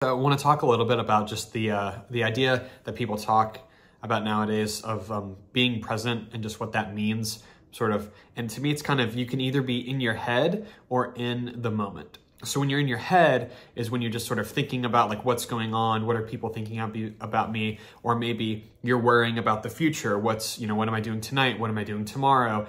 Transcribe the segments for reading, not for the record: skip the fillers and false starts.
I want to talk a little bit about just the idea that people talk about nowadays of being present and just what that means, sort of. And to me, it's kind of, you can either be in your head or in the moment. So when you're in your head is when you're just sort of thinking about like what's going on, what are people thinking about me, or maybe you're worrying about the future. What am I doing tonight? What am I doing tomorrow?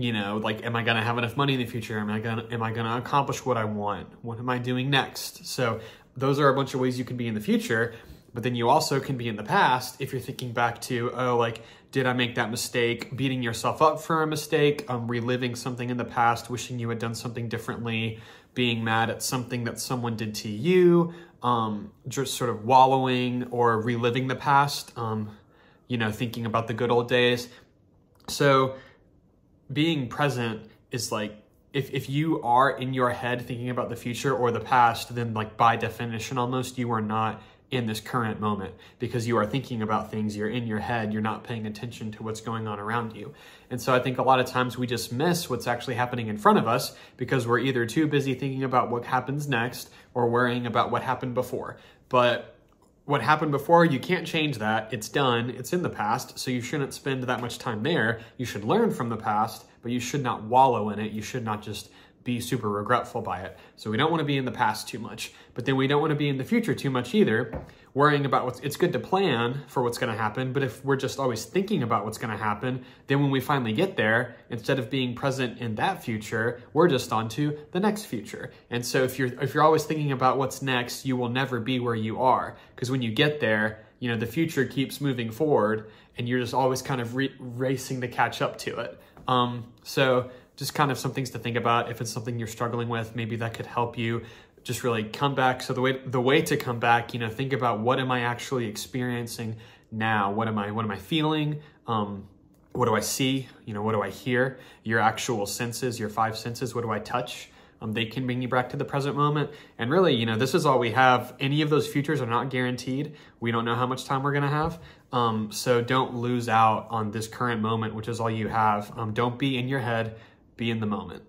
Like, am I going to have enough money in the future? Am I going to accomplish what I want? What am I doing next? So those are a bunch of ways you can be in the future, but then you also can be in the past if you're thinking back to, oh, like, did I make that mistake? Beating yourself up for a mistake, reliving something in the past, wishing you had done something differently, being mad at something that someone did to you, just sort of wallowing or reliving the past, thinking about the good old days. So being present is like, if you are in your head thinking about the future or the past, then like by definition almost, you are not in this current moment because you are thinking about things, you're in your head, you're not paying attention to what's going on around you. And so I think a lot of times we just miss what's actually happening in front of us because we're either too busy thinking about what happens next or worrying about what happened before. But what happened before, you can't change that. It's done. It's in the past. So you shouldn't spend that much time there. You should learn from the past, but you should not wallow in it. You should not just be super regretful by it. So we don't want to be in the past too much, but then we don't want to be in the future too much either, worrying about it's good to plan for what's going to happen. But if we're just always thinking about what's going to happen, then when we finally get there, instead of being present in that future, we're just on to the next future. And so if you're always thinking about what's next, you will never be where you are. Because when you get there, the future keeps moving forward and you're just always kind of racing to catch up to it. So just kind of some things to think about. If it's something you're struggling with, maybe that could help you just really come back. So the way to come back, think about, what am I actually experiencing now? What am I feeling? What do I see? What do I hear? Your actual senses, your 5 senses, what do I touch? They can bring you back to the present moment. And really, this is all we have. Any of those futures are not guaranteed. We don't know how much time we're gonna have. So don't lose out on this current moment, which is all you have. Don't be in your head, be in the moment.